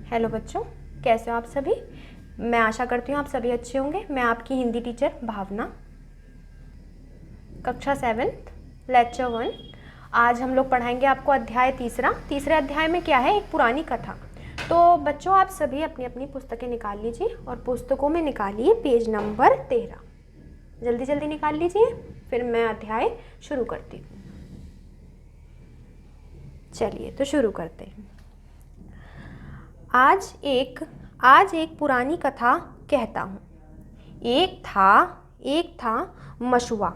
Hello बच्चों, कैसे हो आप सभी। मैं आशा करती हूँ आप सभी अच्छे होंगे। मैं आपकी हिंदी टीचर भावना, कक्षा 7th लेक्चर 1। आज हम लोग पढ़ाएंगे आपको अध्याय तीसरा। तीसरे अध्याय में क्या है, एक पुरानी कथा। तो बच्चों आप सभी अपनी अपनी पुस्तकें निकाल लीजिए और पुस्तकों में निकालिए पेज नंबर 13। जल्दी जल्दी निकाल लीजिए, फिर मैं अध्याय शुरू करती हूँ। चलिए तो शुरू करते हैं। आज एक पुरानी कथा कहता हूँ। एक था मछुआ,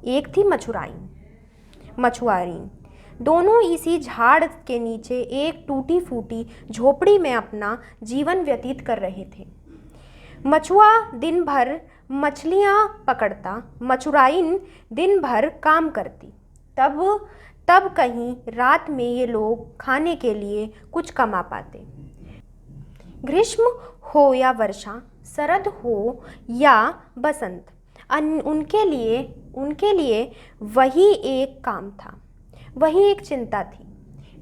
एक थी मछुआरीन। दोनों इसी झाड़ के नीचे एक टूटी फूटी झोपड़ी में अपना जीवन व्यतीत कर रहे थे। मछुआ दिन भर मछलियाँ पकड़ता, मछुआरीन दिन भर काम करती। तब कहीं रात में ये लोग खाने के लिए कुछ कमा पाते। ग्रीष्म हो या वर्षा, शरद हो या बसंत, उनके लिए वही एक काम था, वही एक चिंता थी।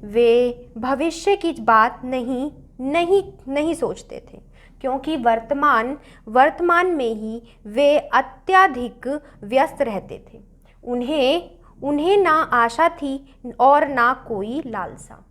वे भविष्य की बात नहीं सोचते थे, क्योंकि वर्तमान में ही वे अत्यधिक व्यस्त रहते थे। उन्हें ना आशा थी और ना कोई लालसा।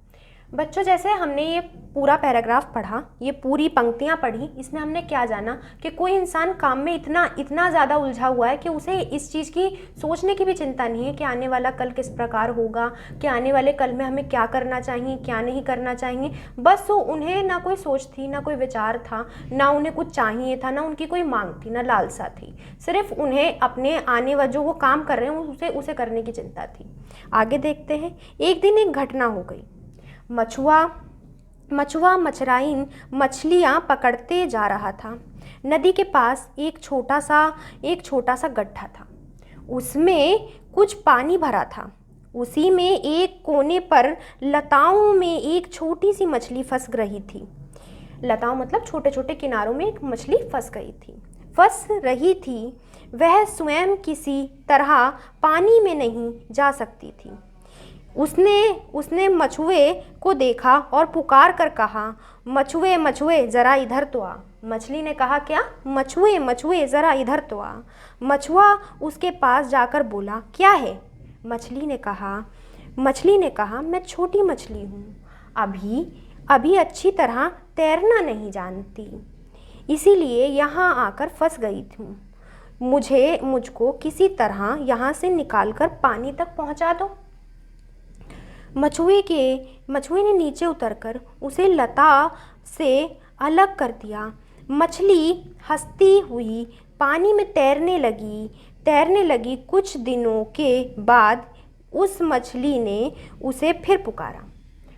बच्चों, जैसे हमने ये पूरा पैराग्राफ पढ़ा, ये पूरी पंक्तियाँ पढ़ी, इसमें हमने क्या जाना कि कोई इंसान काम में इतना ज़्यादा उलझा हुआ है कि उसे इस चीज़ की सोचने की भी चिंता नहीं है कि आने वाला कल किस प्रकार होगा, कि आने वाले कल में हमें क्या करना चाहिए, क्या नहीं करना चाहिए। बस उन्हें ना कोई सोच थी, ना कोई विचार था, ना उन्हें कुछ चाहिए था, ना उनकी कोई मांग थी, ना लालसा थी। सिर्फ उन्हें अपने आने वाले जो वो काम कर रहे हैं उसे करने की चिंता थी। आगे देखते हैं। एक दिन एक घटना हो गई। मछुआरीन मछलियाँ पकड़ते जा रहा था। नदी के पास एक छोटा सा गड्ढा था। उसमें कुछ पानी भरा था। उसी में एक कोने पर लताओं में एक छोटी सी मछली फंस रही थी। लताओं मतलब छोटे छोटे किनारों में एक मछली फंस रही थी। वह स्वयं किसी तरह पानी में नहीं जा सकती थी। उसने मछुए को देखा और पुकार कर कहा, मछुए जरा इधर तो आ। मछली ने कहा, क्या? मछुए जरा इधर तो आ। मछुआ उसके पास जाकर बोला, क्या है? मछली ने कहा, मैं छोटी मछली हूँ, अभी अच्छी तरह तैरना नहीं जानती, इसीलिए यहाँ आकर फंस गई हूँ। मुझको किसी तरह यहाँ से निकालकर पानी तक पहुँचा दो। मछुए ने नीचे उतरकर उसे लता से अलग कर दिया। मछली हंसती हुई पानी में तैरने लगी। कुछ दिनों के बाद उस मछली ने उसे फिर पुकारा,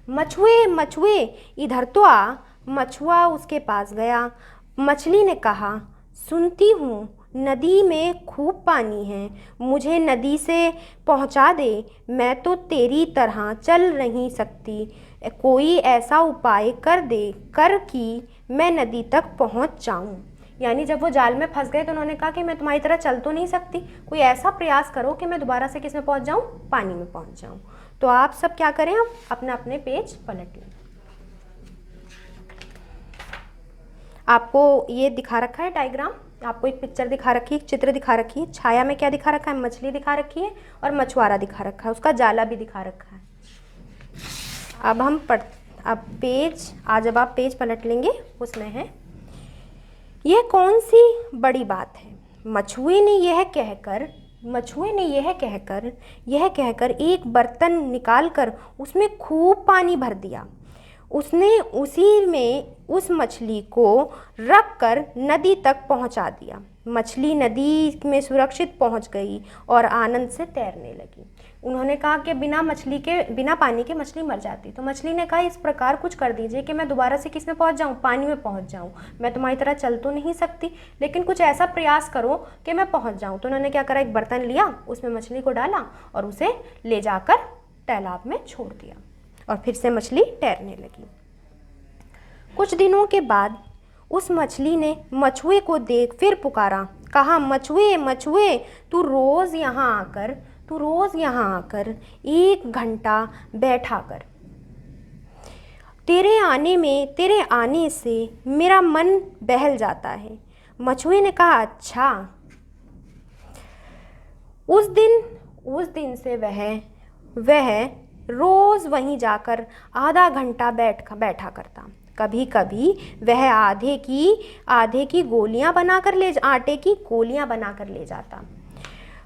मछुए इधर तो आ। मछुआ उसके पास गया। मछली ने कहा, सुनती हूँ नदी में खूब पानी है, मुझे नदी से पहुँचा दे। मैं तो तेरी तरह चल नहीं सकती, कोई ऐसा उपाय कर कि मैं नदी तक पहुँच जाऊँ। यानी जब वो जाल में फंस गए तो उन्होंने कहा कि मैं तुम्हारी तरह चल तो नहीं सकती, कोई ऐसा प्रयास करो कि मैं दोबारा से किस में पहुँच जाऊँ, पानी में पहुँच जाऊँ। तो आप सब क्या करें, आप अपने पेज पलट लें। आपको ये दिखा रखा है डायग्राम, आपको एक पिक्चर दिखा रखी है, एक चित्र दिखा रखी है। छाया में क्या दिखा रखा है, मछली दिखा रखी है और मछुआरा दिखा रखा है, उसका जाला भी दिखा रखा है। जब आप पेज पलट लेंगे उसमें है, यह कौन सी बड़ी बात है। मछुए ने यह कहकर एक बर्तन निकालकर उसमें खूब पानी भर दिया। उसने उसी में उस मछली को रखकर नदी तक पहुंचा दिया। मछली नदी में सुरक्षित पहुंच गई और आनंद से तैरने लगी। उन्होंने कहा कि बिना पानी के मछली मर जाती। तो मछली ने कहा, इस प्रकार कुछ कर दीजिए कि मैं दोबारा से किस में पहुंच जाऊं, पानी में पहुंच जाऊं। मैं तुम्हारी तरह चल तो नहीं सकती, लेकिन कुछ ऐसा प्रयास करो कि मैं पहुंच जाऊं। तो उन्होंने क्या करा, एक बर्तन लिया, उसमें मछली को डाला और उसे ले जाकर तालाब में छोड़ दिया और फिर से मछली तैरने लगी। कुछ दिनों के बाद उस मछली ने मछुए को देख फिर पुकारा, कहा, मछुए तू रोज यहाँ आकर 1 घंटा बैठा कर। तेरे आने से मेरा मन बहल जाता है। मछुए ने कहा, अच्छा। उस दिन से वह रोज़ वहीं जाकर आधा घंटा बैठा करता। कभी कभी वह आटे की गोलियां बनाकर ले जाता।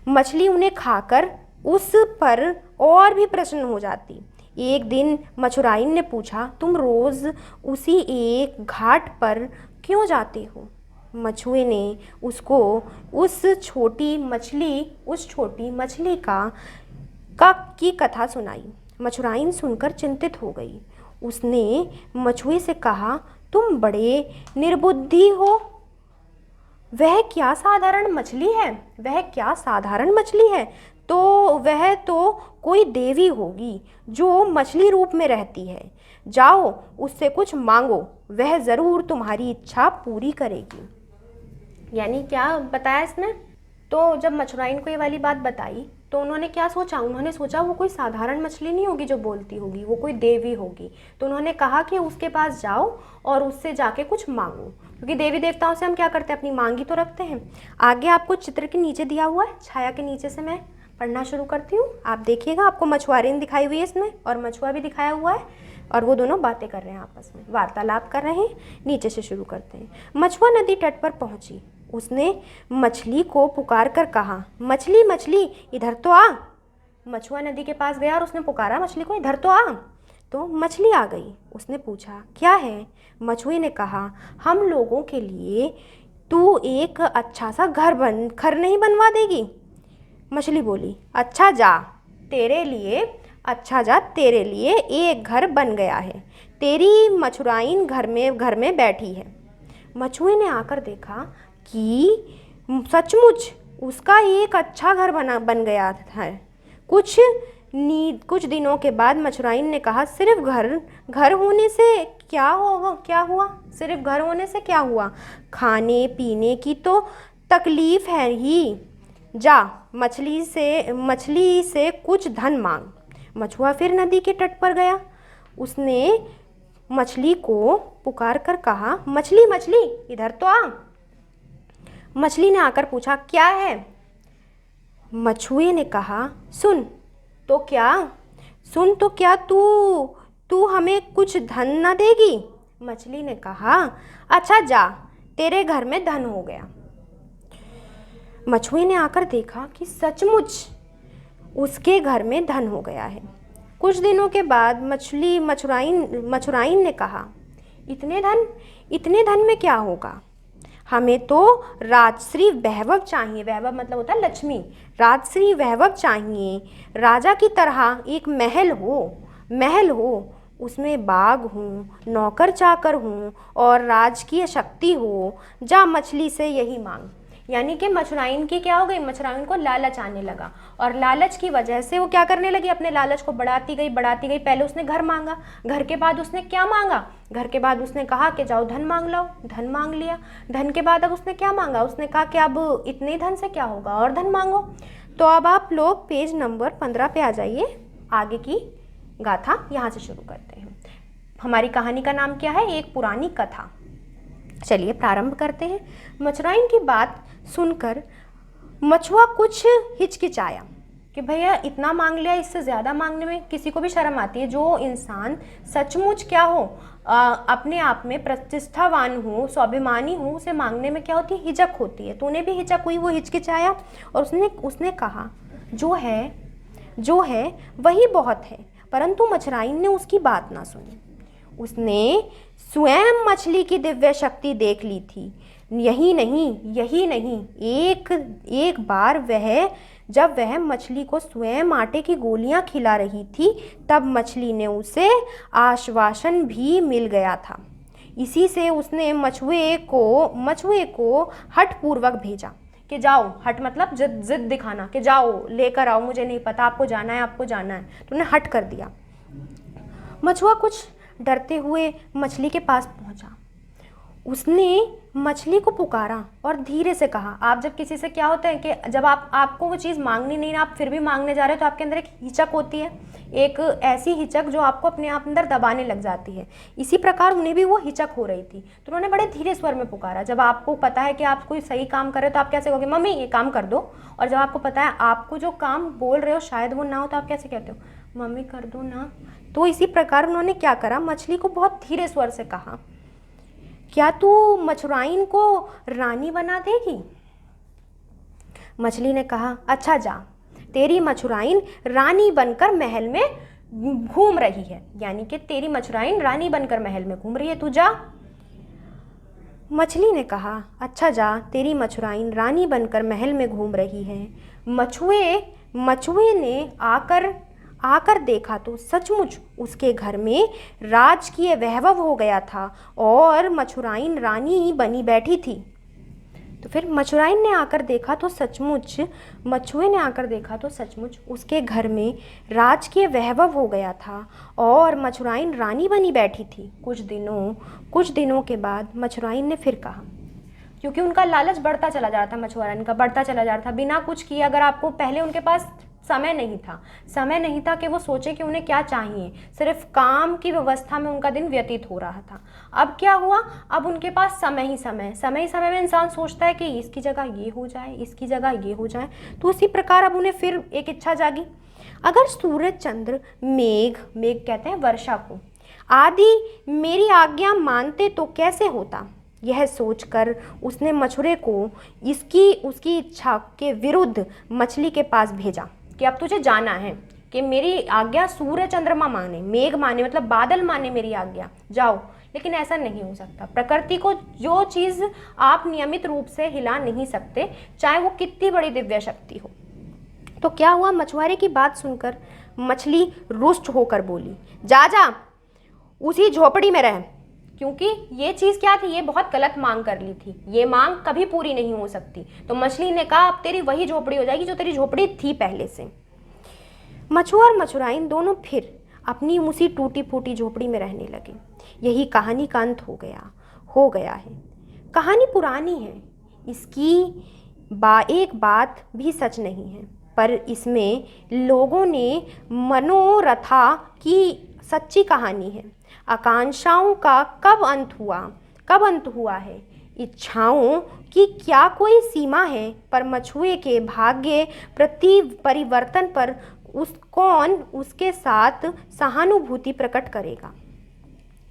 मछली उन्हें खाकर उस पर और भी प्रसन्न हो जाती। एक दिन मछुआइन ने पूछा, तुम रोज़ उसी एक घाट पर क्यों जाते हो? मछुए ने उसको उस छोटी मछली की कथा सुनाई। मछुआइन सुनकर चिंतित हो गई। उसने मछुए से कहा, तुम बड़े निर्बुद्धि हो। वह क्या साधारण मछली है? तो वह तो कोई देवी होगी जो मछली रूप में रहती है। जाओ उससे कुछ मांगो, वह ज़रूर तुम्हारी इच्छा पूरी करेगी। यानी क्या बताया इसने? तो जब मछुआइन को ये वाली बात बताई तो उन्होंने क्या सोचा? उन्होंने सोचा वो कोई साधारण मछली नहीं होगी जो बोलती होगी, वो कोई देवी होगी। तो उन्होंने कहा कि उसके पास जाओ और उससे जाके कुछ मांगो, क्योंकि देवी देवताओं से हम क्या करते हैं? अपनी मांगी तो रखते हैं। आगे आपको चित्र के नीचे दिया हुआ है, छाया के नीचे से मैं पढ़ना शुरू करती हूँ। आप देखिएगा, आपको मछुआरिन दिखाई हुई है इसमें और मछुआ भी दिखाया हुआ है, और वो दोनों बातें कर रहे हैं, आपस में वार्तालाप कर रहे हैं। नीचे से शुरू करते हैं। मछुआ नदी तट पर पहुंची। उसने मछली को पुकार कर कहा, मछली मछली इधर तो आ। मछुआ नदी के पास गया और उसने पुकारा मछली को, इधर तो आ। तो मछली आ गई। उसने पूछा, क्या है? मछुए ने कहा, हम लोगों के लिए तू एक अच्छा सा घर नहीं बनवा देगी? मछली बोली, अच्छा जा, तेरे लिए एक घर बन गया है। तेरी मछुआइन घर में बैठी है। मछुए ने आकर देखा कि सचमुच उसका एक अच्छा घर बन गया है। कुछ दिनों के बाद मछुआइन ने कहा, सिर्फ घर होने से क्या हुआ? सिर्फ घर होने से क्या हुआ? खाने पीने की तो तकलीफ है ही। जा मछली से कुछ धन मांग। मछुआ फिर नदी के तट पर गया। उसने मछली को पुकार कर कहा, मछली मछली इधर तो आ। मछली ने आकर पूछा, क्या है? मछुए ने कहा, सुन तो क्या तू हमें कुछ धन न देगी? मछली ने कहा, अच्छा जा, तेरे घर में धन हो गया। मछुए ने आकर देखा कि सचमुच उसके घर में धन हो गया है। कुछ दिनों के बाद मछुआइन ने कहा, इतने धन में क्या होगा? हमें तो राजश्री वैभव चाहिए। वैभव मतलब होता है लक्ष्मी। राजश्री वैभव चाहिए। राजा की तरह एक महल हो, उसमें बाग हो, नौकर चाकर हो और राजकीय शक्ति हो। जा मछली से यही मांग। यानी कि मछुआइन की क्या हो गई? मछुआइन को लालच आने लगा, और लालच की वजह से वो क्या करने लगी? अपने लालच को बढ़ाती गई। पहले उसने घर मांगा, घर के बाद उसने क्या मांगा? घर के बाद उसने कहा कि जाओ धन मांग लो। धन मांग लिया। धन के बाद अब उसने क्या मांगा? उसने कहा कि अब इतने धन से क्या होगा, और धन मांगो। तो अब आप लोग पेज नंबर 15 पे आ जाइए। आगे की गाथा यहाँ से शुरू करते हैं। हमारी कहानी का नाम क्या है? एक पुरानी कथा। चलिए प्रारंभ करते हैं। मछुआइन की बात सुनकर मछुआ कुछ हिचकिचाया कि भैया इतना मांग लिया, इससे ज़्यादा मांगने में किसी को भी शर्म आती है। जो इंसान सचमुच क्या हो, अपने आप में प्रतिष्ठावान हो, स्वाभिमानी हो, उसे मांगने में क्या होती है? हिचक होती है। तो उन्हें भी हिचक हुई, वो हिचकिचाया और उसने कहा, जो है वही बहुत है। परंतु मछुआइन ने उसकी बात ना सुनी। उसने स्वयं मछली की दिव्य शक्ति देख ली थी। यही नहीं, एक बार जब वह मछली को स्वयं आटे की गोलियां खिला रही थी, तब मछली ने उसे आश्वासन भी मिल गया था। इसी से उसने मछुए को हठ पूर्वक भेजा कि जाओ। हठ मतलब जिद दिखाना कि जाओ लेकर आओ, मुझे नहीं पता, आपको जाना है। तो उन्हें हट कर दिया। मछुआ कुछ डरते हुए मछली के पास पहुंचा। उसने मछली को पुकारा और धीरे से कहा। आप जब किसी से, क्या होता है कि जब आपको वो चीज़ मांगनी नहीं ना, आप फिर भी मांगने जा रहे हो, तो आपके अंदर एक हिचक होती है, एक ऐसी हिचक जो आपको अपने आप अंदर दबाने लग जाती है। इसी प्रकार उन्हें भी वो हिचक हो रही थी, तो उन्होंने बड़े धीरे स्वर में पुकारा। जब आपको पता है कि आप कोई सही काम कर रहे हो तो आप कैसे कहोगे, मम्मी ये काम कर दो, और जब आपको पता है आपको जो काम बोल रहे हो शायद वो ना हो, तो आप कैसे कहते हो, मम्मी कर दो ना। तो इसी प्रकार उन्होंने क्या करा, मछली को बहुत धीरे स्वर से कहा, क्या तू मछुआइन को रानी बना देगी। मछली ने कहा, अच्छा जा, तेरी मछुआइन रानी बनकर महल में घूम रही है, यानी कि तेरी मछुआइन रानी बनकर महल में घूम रही है, तू जा। मछली ने कहा, अच्छा जा, तेरी मछुआइन रानी बनकर महल में घूम रही है। मछुए ने आकर देखा तो सचमुच उसके घर में राजकीय वैभव हो गया था और मछुआइन रानी बनी बैठी थी। तो फिर मछुए ने आकर देखा तो सचमुच उसके घर में राजकीय वैभव हो गया था और मछुआइन रानी बनी बैठी थी। कुछ दिनों के बाद मछुआइन ने फिर कहा, क्योंकि उनका लालच बढ़ता चला जा रहा था, मछुआरन का बढ़ता चला जा रहा था। बिना कुछ किए, अगर आपको पहले उनके पास समय नहीं था कि वो सोचे कि उन्हें क्या चाहिए, सिर्फ काम की व्यवस्था में उनका दिन व्यतीत हो रहा था। अब क्या हुआ, अब उनके पास समय ही समय में इंसान सोचता है कि इसकी जगह ये हो जाए, इसकी जगह ये हो जाए। तो उसी प्रकार अब उन्हें फिर एक इच्छा जागी, अगर सूरज चंद्र मेघ कहते हैं वर्षा को, आदि मेरी आज्ञा मानते तो कैसे होता। यह सोचकर उसने मछुए को उसकी इच्छा के विरुद्ध मछली के पास भेजा कि अब तुझे जाना है, कि मेरी आज्ञा सूर्य चंद्रमा माने, मेघ माने, मतलब बादल माने मेरी आज्ञा, जाओ। लेकिन ऐसा नहीं हो सकता। प्रकृति को जो चीज़ आप नियमित रूप से हिला नहीं सकते, चाहे वो कितनी बड़ी दिव्य शक्ति हो। तो क्या हुआ, मछुआरे की बात सुनकर मछली रुष्ट होकर बोली, जा उसी झोपड़ी में रह, क्योंकि ये चीज़ क्या थी, ये बहुत गलत मांग कर ली थी, ये मांग कभी पूरी नहीं हो सकती। तो मछली ने कहा, अब तेरी वही झोपड़ी हो जाएगी जो तेरी झोपड़ी थी पहले से। मछुआर मछुआइन दोनों फिर अपनी उसी टूटी फूटी झोपड़ी में रहने लगे। यही कहानी का अंत हो गया है। कहानी पुरानी है, इसकी एक बात भी सच नहीं है, पर इसमें लोगों ने मनोरथा की सच्ची कहानी है। आकांक्षाओं का कब अंत हुआ है, इच्छाओं की क्या कोई सीमा है, पर मछुए के भाग्य प्रति परिवर्तन पर कौन उसके साथ सहानुभूति प्रकट करेगा।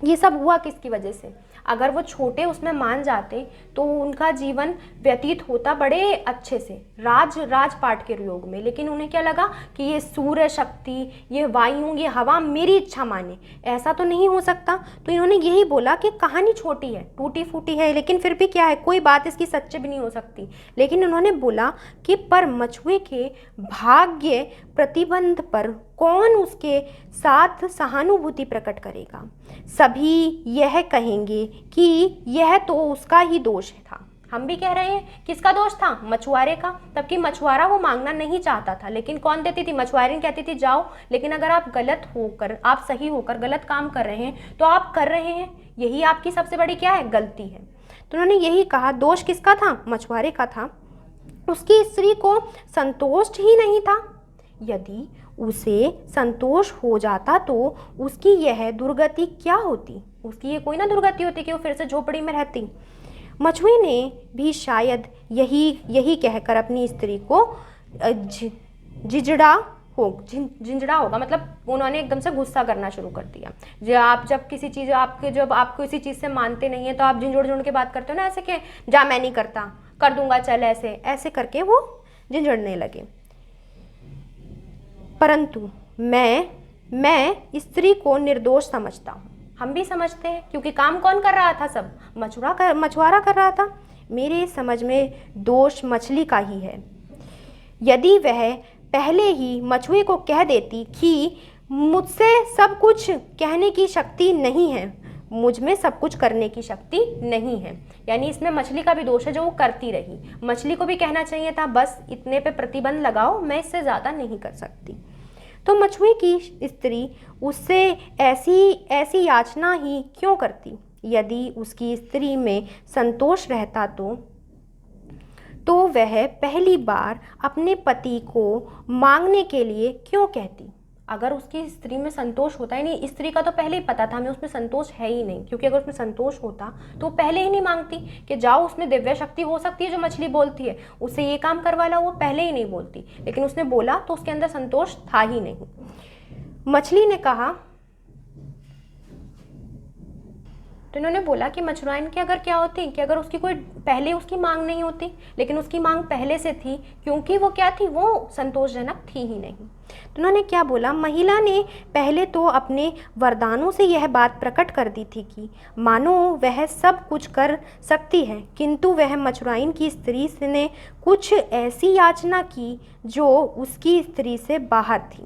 ये सब हुआ किसकी वजह से, अगर वो छोटे उसमें मान जाते तो उनका जीवन व्यतीत होता बड़े अच्छे से राजपाट के योग में। लेकिन उन्हें क्या लगा कि ये सूर्य शक्ति, ये वायु, ये हवा मेरी इच्छा माने, ऐसा तो नहीं हो सकता। तो इन्होंने यही बोला कि कहानी छोटी है, टूटी फूटी है, लेकिन फिर भी क्या है, कोई बात इसकी सच्ची भी नहीं हो सकती। लेकिन उन्होंने बोला कि पर मछुए के भाग्य प्रतिबंध पर कौन उसके साथ सहानुभूति प्रकट करेगा। सभी यह कहेंगे कि यह तो उसका ही दोष था। हम भी कह रहे हैं, किसका दोष था, मछुआरे का। तबकि मछुआरा वो मांगना नहीं चाहता था, लेकिन कौन देती थी, मछुआरी कहती थी जाओ। लेकिन अगर आप आप सही होकर गलत काम कर रहे हैं तो आप कर रहे हैं, यही आपकी सबसे बड़ी क्या है, गलती है। तो उन्होंने यही कहा, दोष किसका था, मछुआरे का था। उसकी स्त्री को संतोष ही नहीं था। यदि उसे संतोष हो जाता तो उसकी यह दुर्गति क्या होती, उसकी ये कोई ना दुर्गति होती कि वो फिर से झोपड़ी में रहती। मछुए ने भी शायद यही कहकर अपनी स्त्री को झिंझड़ा होगा, मतलब उन्होंने एकदम से गुस्सा करना शुरू कर दिया। जब आप किसी चीज़ से मानते नहीं है तो आप झिंझुड़ के बात करते हो ना, ऐसे कि जा मैं नहीं करता, कर दूंगा, चल, ऐसे करके वो झिंझड़ने लगे। परंतु मैं स्त्री को निर्दोष समझता हूँ। हम भी समझते हैं, क्योंकि काम कौन कर रहा था, सब मछुआरा कर रहा था। मेरे समझ में दोष मछली का ही है। यदि वह पहले ही मछुए को कह देती कि मुझसे सब कुछ कहने की शक्ति नहीं है, मुझ में सब कुछ करने की शक्ति नहीं है, यानी इसमें मछली का भी दोष है जो वो करती रही। मछली को भी कहना चाहिए था, बस इतने पे प्रतिबंध लगाओ, मैं इससे ज़्यादा नहीं कर सकती। तो मछुए की स्त्री उससे ऐसी याचना ही क्यों करती। यदि उसकी स्त्री में संतोष रहता तो वह पहली बार अपने पति को मांगने के लिए क्यों कहती। अगर उसकी स्त्री में संतोष होता ही नहीं, स्त्री का तो पहले ही पता था हमें उसमें संतोष है ही नहीं, क्योंकि अगर उसमें संतोष होता तो वो पहले ही नहीं मांगती कि जाओ उसमें दिव्य शक्ति हो सकती है जो मछली बोलती है, उससे ये काम करवा लो, वो पहले ही नहीं बोलती। लेकिन उसने बोला तो उसके अंदर संतोष था ही नहीं। मछली ने कहा, तो इन्होंने बोला कि मछुआइन की अगर क्या होती कि अगर उसकी कोई पहले उसकी मांग नहीं होती, लेकिन उसकी मांग पहले से थी, क्योंकि वो क्या थी, वो संतोषजनक थी ही नहीं। तो उन्होंने क्या बोला, महिला ने पहले तो अपने वरदानों से यह बात प्रकट कर दी थी कि मानो वह सब कुछ कर सकती है, किंतु वह मछुआइन की स्त्री ने कुछ ऐसी याचना की जो उसकी स्त्री से बाहर थी।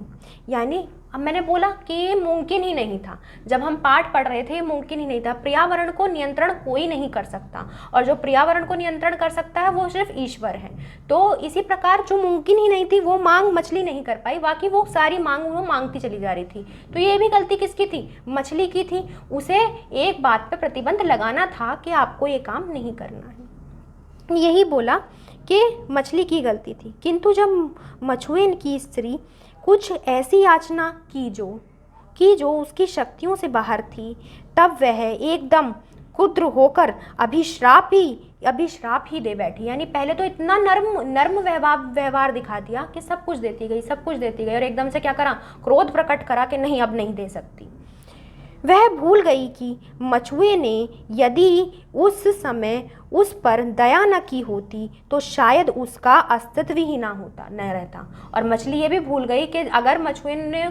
यानी अब मैंने बोला कि ये मुमकिन ही नहीं था, जब हम पाठ पढ़ रहे थे, ये मुमकिन ही नहीं था। पर्यावरण को नियंत्रण कोई नहीं कर सकता, और जो पर्यावरण को नियंत्रण कर सकता है वो सिर्फ ईश्वर है। तो इसी प्रकार जो मुमकिन ही नहीं थी वो मांग मछली नहीं कर पाई, बाकी वो सारी मांग वो मांगती चली जा रही थी। तो ये भी गलती किसकी थी, मछली की थी। उसे एक बात पे प्रतिबंध लगाना था कि आपको ये काम नहीं करना है, यही बोला कि मछली की गलती थी। किंतु जब मछुएन की स्त्री कुछ ऐसी याचना की जो उसकी शक्तियों से बाहर थी, तब वह एकदम क्रुद्ध होकर अभिश्राप ही दे बैठी। यानी पहले तो इतना नर्म व्यवहार दिखा दिया कि सब कुछ देती गई, और एकदम से क्या करा, क्रोध प्रकट करा कि नहीं, अब नहीं दे सकती। वह भूल गई कि मछुए ने यदि उस समय उस पर दया न की होती तो शायद उसका अस्तित्व ही न रहता। और मछली ये भी भूल गई कि अगर मछुए ने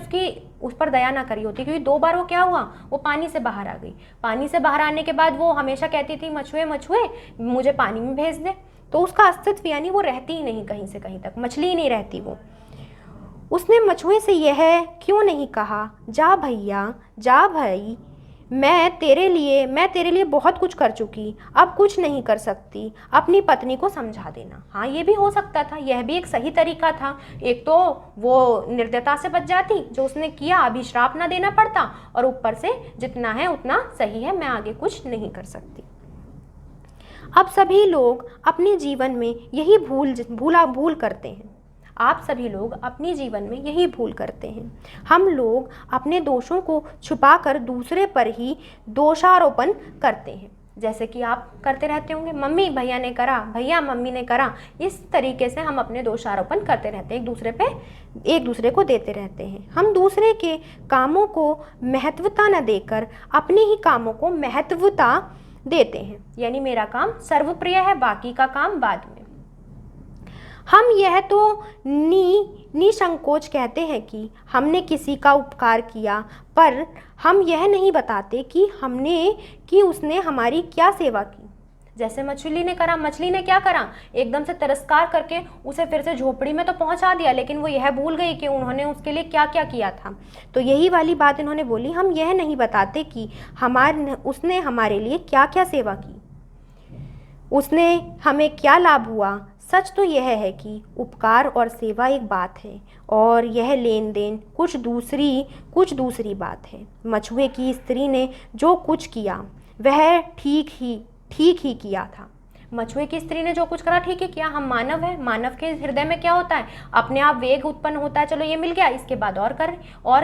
उस पर दया ना करी होती, क्योंकि 2 बार वो क्या हुआ, वो पानी से बाहर आ गई। पानी से बाहर आने के बाद वो हमेशा कहती थी, मछुए मुझे पानी में भेज दे, तो उसका अस्तित्व यानी वो रहती ही नहीं, कहीं से कहीं तक मछली ही नहीं रहती वो। उसने मछुए से यह क्यों नहीं कहा, जा भैया जा भाई, मैं तेरे लिए बहुत कुछ कर चुकी, अब कुछ नहीं कर सकती, अपनी पत्नी को समझा देना। हाँ, ये भी हो सकता था, यह भी एक सही तरीका था। एक तो वो निर्दयता से बच जाती जो उसने किया, अभिश्राप ना देना पड़ता, और ऊपर से जितना है उतना सही है, मैं आगे कुछ नहीं कर सकती। अब सभी लोग अपने जीवन में यही भूल करते हैं। आप सभी लोग अपने जीवन में यही भूल करते हैं। हम लोग अपने दोषों को छुपाकर दूसरे पर ही दोषारोपण करते हैं। जैसे कि आप करते रहते होंगे, मम्मी भैया ने करा, भैया मम्मी ने करा, इस तरीके से हम अपने दोषारोपण करते रहते हैं, एक दूसरे को देते रहते हैं। हम दूसरे के कामों को महत्वता न देकर अपने ही कामों को महत्वता देते हैं। यानी मेरा काम सर्वप्रिय है, बाकी का काम बाद में। हम यह तो निसंकोच कहते हैं कि हमने किसी का उपकार किया, पर हम यह नहीं बताते कि उसने हमारी क्या सेवा की। जैसे मछली ने क्या करा, एकदम से तिरस्कार करके उसे फिर से झोपड़ी में तो पहुंचा दिया, लेकिन वो यह भूल गई कि उन्होंने उसके लिए क्या क्या किया था। तो यही वाली बात इन्होंने बोली, हम यह नहीं बताते कि उसने हमारे लिए क्या क्या सेवा की, उसने हमें क्या लाभ हुआ। सच तो यह है कि उपकार और सेवा एक बात है, और यह लेन देन कुछ दूसरी बात है। मछुए की स्त्री ने जो कुछ किया वह ठीक ही किया था। मछुए की स्त्री ने जो कुछ करा ठीक ही किया। हम मानव है, मानव के हृदय में क्या होता है, अपने आप वेग उत्पन्न होता है, चलो ये मिल गया, इसके बाद और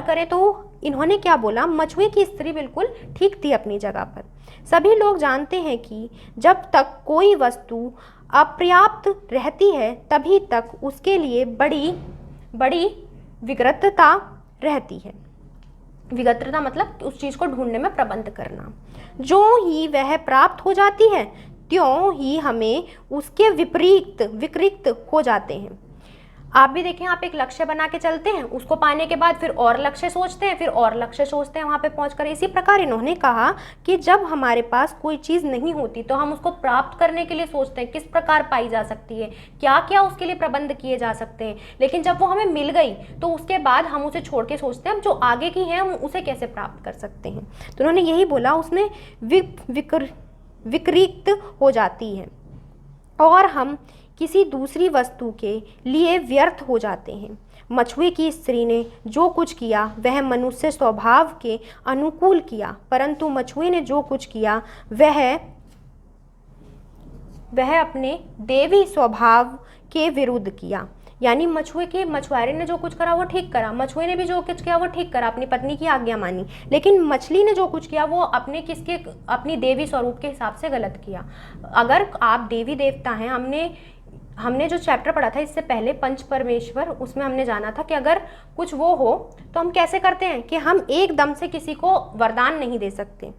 करे। तो इन्होंने क्या बोला, मछुए की स्त्री बिल्कुल ठीक थी अपनी जगह पर। सभी लोग जानते हैं कि जब तक कोई वस्तु अपर्याप्त रहती है तभी तक उसके लिए बड़ी विकृतता रहती है। विकृतता मतलब उस चीज़ को ढूंढने में प्रबंध करना। जो ही वह प्राप्त हो जाती है त्यों ही हमें उसके विकृत हो जाते हैं। आप भी देखें, आप एक लक्ष्य बना के चलते हैं, उसको पाने के बाद फिर और लक्ष्य सोचते हैं, फिर और लक्ष्य सोचते हैं वहाँ पे पहुँचकर। इसी प्रकार इन्होंने कहा कि जब हमारे पास कोई चीज़ नहीं होती तो हम उसको प्राप्त करने के लिए सोचते हैं, किस प्रकार पाई जा सकती है, क्या क्या उसके लिए प्रबंध किए जा सकते हैं। लेकिन जब वो हमें मिल गई तो उसके बाद हम उसे छोड़ के सोचते हैं हम जो आगे की है हम उसे कैसे प्राप्त कर सकते हैं। तो उन्होंने यही बोला, उसने विकृत हो जाती है और हम किसी दूसरी वस्तु के लिए व्यर्थ हो जाते हैं। मछुए की स्त्री ने जो कुछ किया वह मनुष्य स्वभाव के अनुकूल किया, परंतु मछुए ने जो कुछ किया वह अपने देवी स्वभाव के विरुद्ध किया। यानी मछुआरे ने जो कुछ करा वो ठीक करा, मछुए ने भी जो कुछ किया वो ठीक करा, अपनी पत्नी की आज्ञा मानी। लेकिन मछली ने जो कुछ किया वो अपनी देवी स्वरूप के हिसाब से गलत किया। अगर आप देवी देवता हैं, हमने जो चैप्टर पढ़ा था इससे पहले पंच परमेश्वर, उसमें हमने जाना था कि अगर कुछ वो हो तो हम कैसे करते हैं कि हम एकदम से किसी को वरदान नहीं दे सकते।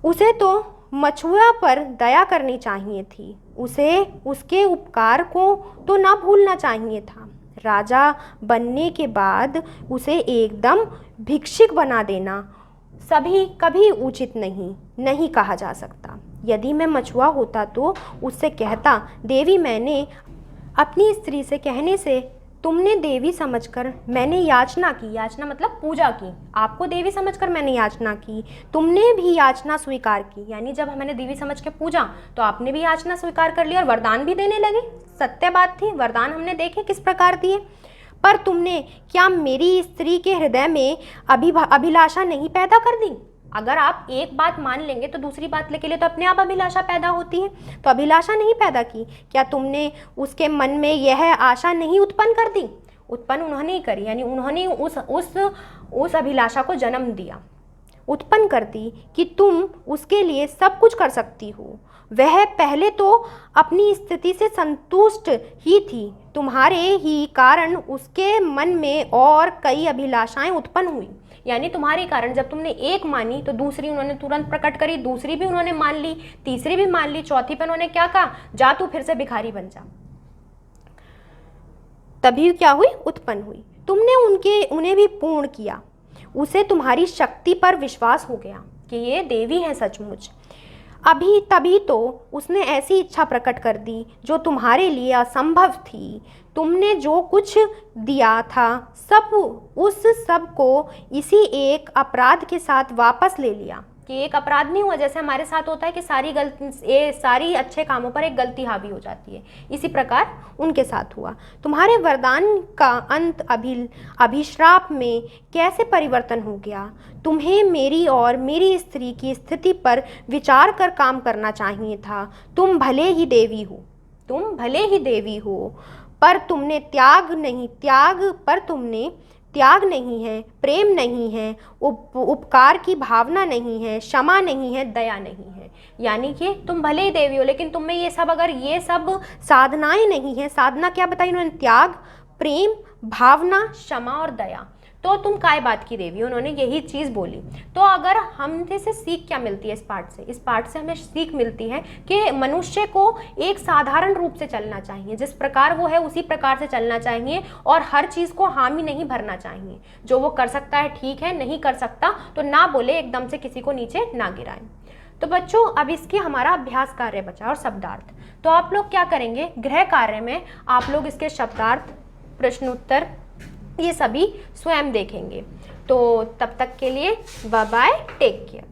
उसे तो मछुआ पर दया करनी चाहिए थी, उसे उसके उपकार को तो ना भूलना चाहिए था। राजा बनने के बाद उसे एकदम भिक्षुक बना देना कभी उचित नहीं कहा जा सकता। यदि मैं मछुआ होता तो उससे कहता, देवी मैंने अपनी स्त्री से कहने से तुमने देवी समझकर मैंने याचना की, याचना मतलब पूजा की, आपको देवी समझकर मैंने याचना की, तुमने भी याचना स्वीकार की। यानी जब मैंने देवी समझ के पूजा तो आपने भी याचना स्वीकार कर ली और वरदान भी देने लगे। सत्य बात थी, वरदान हमने देखे किस प्रकार दिए। पर तुमने क्या मेरी स्त्री के हृदय में अभिलाषा नहीं पैदा कर दी? अगर आप एक बात मान लेंगे तो दूसरी बात के लिए तो अपने आप अभिलाषा पैदा होती है, तो अभिलाषा नहीं पैदा की। क्या तुमने उसके मन में यह आशा नहीं उत्पन्न कर दी? उत्पन्न उन्होंने ही करी, यानी उन्होंने उस अभिलाषा को जन्म दिया, उत्पन्न कर दी कि तुम उसके लिए सब कुछ कर सकती हो। वह पहले तो अपनी स्थिति से संतुष्ट ही थी, तुम्हारे ही कारण उसके मन में और कई अभिलाषाएं उत्पन्न हुई। यानी तुम्हारे कारण जब तुमने एक मानी तो दूसरी उन्होंने तुरंत प्रकट करी, दूसरी भी उन्होंने मान ली, तीसरी भी मान ली, चौथी पे उन्होंने क्या कहा, जा तू फिर से भिखारी बन जा। तभी क्या हुई, उत्पन्न हुई। तुमने उन्हें भी पूर्ण किया, उसे तुम्हारी शक्ति पर विश्वास हो गया कि ये देवी है सचमुच। तभी तो उसने ऐसी इच्छा प्रकट कर दी जो तुम्हारे लिए असंभव थी। तुमने जो कुछ दिया था उस सब को इसी एक अपराध के साथ वापस ले लिया। कि एक अपराध नहीं हुआ, जैसे हमारे साथ होता है कि सारी अच्छे कामों पर एक गलती हावी हो जाती है, इसी प्रकार उनके साथ हुआ। तुम्हारे वरदान का अंत अभिश्राप में कैसे परिवर्तन हो गया? तुम्हें मेरी और मेरी स्त्री की स्थिति पर विचार कर काम करना चाहिए था। तुम भले ही देवी हो, पर तुमने त्याग नहीं है, प्रेम नहीं है, उपकार की भावना नहीं है, क्षमा नहीं है, दया नहीं है। यानी कि तुम भले ही देवी हो लेकिन तुम में ये सब साधनाएं नहीं है। साधना क्या बताई उन्होंने? त्याग, प्रेम, भावना, क्षमा और दया। तो तुम काय बात की देवी, उन्होंने यही चीज़ बोली। तो अगर हमसे से सीख क्या मिलती है इस पाठ से हमें सीख मिलती है कि मनुष्य को एक साधारण रूप से चलना चाहिए, जिस प्रकार वो है उसी प्रकार से चलना चाहिए और हर चीज़ को हामी नहीं भरना चाहिए। जो वो कर सकता है ठीक है, नहीं कर सकता तो ना बोले, एकदम से किसी को नीचे ना गिराए। तो बच्चों अब इसके हमारा अभ्यास कार्य बचा और शब्दार्थ। तो आप लोग क्या करेंगे, गृह कार्य में आप लोग इसके शब्दार्थ, प्रश्नोत्तर ये सभी स्वयं देखेंगे। तो तब तक के लिए बाय बाय, टेक केयर।